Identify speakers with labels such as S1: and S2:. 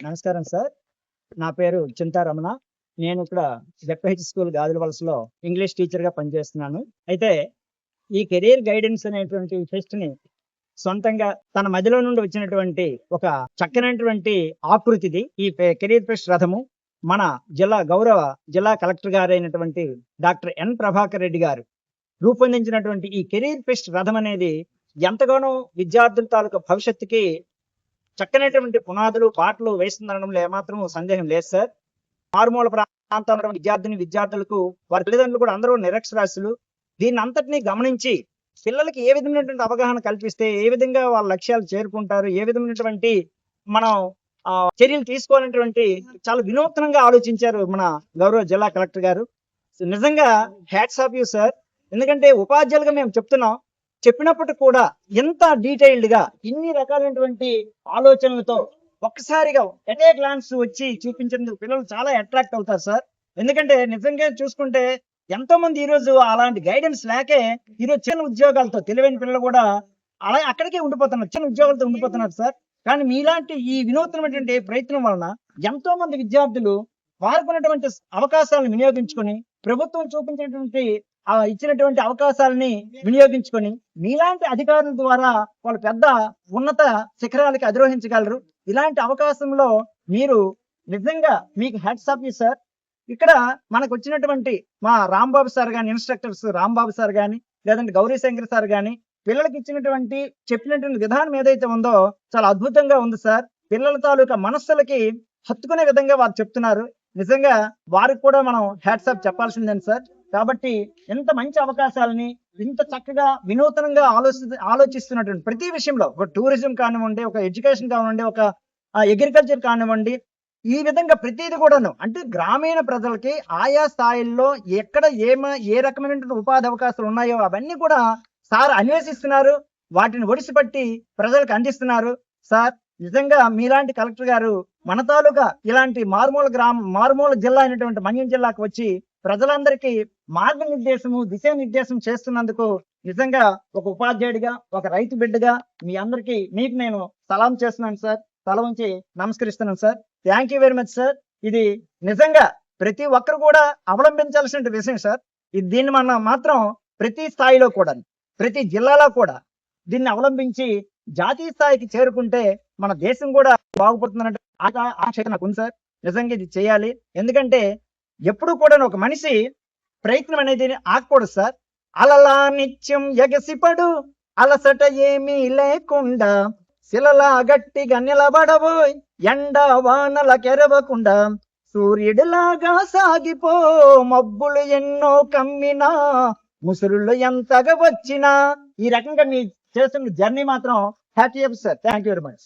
S1: నమస్కారం సార్. నా పేరు చింతారమణ. నేను ఇక్కడ జెడ్‌పీహెచ్ స్కూల్ గాజుల వలసలో ఇంగ్లీష్ టీచర్‌గా పనిచేస్తున్నాను. అయితే ఈ కెరియర్ గైడెన్స్ అనేటువంటి ఫెస్ట్‌ని సొంతంగా తన మదిలో నుండి వచ్చినటువంటి ఒక చక్కనైనటువంటి ఆకృతిది ఈ కెరియర్ ఫెస్ట్ రథము. మన గౌరవ జిల్లా కలెక్టర్ గారైనటువంటి డాక్టర్ ఎన్. ప్రభాకర్ రెడ్డి గారు రూపొందించినటువంటి ఈ కెరియర్ ఫెస్ట్ రథం అనేది ఎంతగానో విద్యార్థుల తాలూకా భవిష్యత్తుకి చక్కనైనటువంటి పునాదులు, బాటలు వేస్తుందనడంలో ఏమాత్రం సందేహం లేదు సార్. మారుమూల ప్రాంతాల్లో విద్యార్థులకు వారి తల్లిదండ్రులు కూడా అందరూ నిరక్షరాస్యులు. దీన్ని అంతటినీ గమనించి పిల్లలకి ఏ విధమైనటువంటి అవగాహన కల్పిస్తే ఏ విధంగా వాళ్ళ లక్ష్యాలు చేరుకుంటారు, ఏ విధమైనటువంటి మనం చర్యలు తీసుకోవాలనేటువంటి చాలా వినూత్నంగా ఆలోచించారు మన గౌరవ జిల్లా కలెక్టర్ గారు. నిజంగా హ్యాట్స్ ఆఫ్ యూ సార్. ఎందుకంటే ఉపాధ్యాయులుగా మేము చెప్తున్నాం, చెప్పినప్పటికి కూడా ఎంత డీటెయిల్డ్ గా ఇన్ని రకాలైనటువంటి ఆలోచనలతో ఒక్కసారిగా ఎట్ ఏ గ్లాన్స్ వచ్చి చూపించేందుకు పిల్లలు చాలా అట్రాక్ట్ అవుతారు సార్. ఎందుకంటే నిజంగా చూసుకుంటే ఎంతో మంది ఈ రోజు అలాంటి గైడెన్స్ లేకే ఈరోజు చిన్న ఉద్యోగాలతో తెలివైన పిల్లలు కూడా అలా అక్కడికే ఉండిపోతున్నారు, చిన్న ఉద్యోగాలతో ఉండిపోతున్నారు సార్. కానీ మీలాంటి ఈ వినూత్నమైనటువంటి ప్రయత్నం వలన ఎంతో మంది విద్యార్థులు వారుకున్నటువంటి అవకాశాలను వినియోగించుకొని ప్రభుత్వం చూపించినటువంటి ఇచ్చినటువంటి అవకాశాలని వినియోగించుకొని మీలాంటి అధికారుల ద్వారా వాళ్ళు పెద్ద ఉన్నత శిఖరాలకి అధిరోహించగలరు. ఇలాంటి అవకాశంలో మీరు నిజంగా మీకు హ్యాట్స్ ఆఫ్ యూ సార్. ఇక్కడ మనకు వచ్చినటువంటి మా రాంబాబు సార్ గాని, ఇన్స్ట్రక్టర్స్ రాంబాబు సార్ గాని, లేదంటే గౌరీశంకర్ సార్ గాని పిల్లలకి ఇచ్చినటువంటి చెప్పినటువంటి విధానం ఏదైతే ఉందో చాలా అద్భుతంగా ఉంది సార్. పిల్లల తాలూకా మనస్సులకి హత్తుకునే విధంగా వారు చెప్తున్నారు. నిజంగా వారికి కూడా మనం హ్యాట్స్ ఆఫ్ చెప్పాల్సిందేను సార్. కాబట్టి ఎంత మంచి అవకాశాలని ఇంత చక్కగా వినూతనంగా ఆలోచిస్తున్నటువంటి ప్రతి విషయంలో, ఒక టూరిజం కానివ్వండి, ఒక ఎడ్యుకేషన్ కానివ్వండి, ఒక అగ్రికల్చర్ కానివ్వండి, ఈ విధంగా ప్రతిది కూడాను అంటే గ్రామీణ ప్రజలకి ఆయా స్థాయిల్లో ఎక్కడ ఏ రకమైనటువంటి ఉపాధి అవకాశాలు ఉన్నాయో అవన్నీ కూడా సార్ అన్వేషిస్తున్నారు. వాటిని ఒడిసిపట్టి ప్రజలకు అందిస్తున్నారు సార్. నిజంగా మీలాంటి కలెక్టర్ గారు మన తాలూకా ఇలాంటి మారుమూల జిల్లా అయినటువంటి మన్యం జిల్లాకు వచ్చి ప్రజలందరికీ మార్గనిర్దేశము, దిశానిర్దేశం చేస్తున్నందుకు నిజంగా ఒక ఉపాధ్యాయుడిగా, ఒక రైతు బిడ్డగా మీకు నేను సలాం చేస్తున్నాను సార్. తల ఉంచి నమస్కరిస్తున్నాను sir. Thank you very much sir. ఇది నిజంగా ప్రతి ఒక్కరు కూడా అవలంబించాల్సిన విషయం సార్. దీన్ని మనం మాత్రం ప్రతి స్థాయిలో కూడా, ప్రతి జిల్లాలో కూడా దీన్ని అవలంబించి జాతీయ స్థాయికి చేరుకుంటే మన దేశం కూడా బాగుపడుతుందన్నట్టు ఆశ నాకు ఉంది సార్. నిజంగా ఇది చేయాలి. ఎందుకంటే ఎప్పుడు కూడా ఒక మనిషి ప్రయత్నం అనేది ఆగకూడదు సార్. అలలా నిత్యం ఎగసిపడు అలసట ఏమీ లేకుండా శిలలా గట్టిగా నిలబడబోయ్ ఎండ వానల కెరవకుండా సూర్యుడిలాగా సాగిపో మబ్బులు ఎన్నో కమ్మినా ముసురులు ఎంతగా వచ్చినా. ఈ రకంగా మీ చేస్తున్న జర్నీ మాత్రం happy sir. Thank you very much.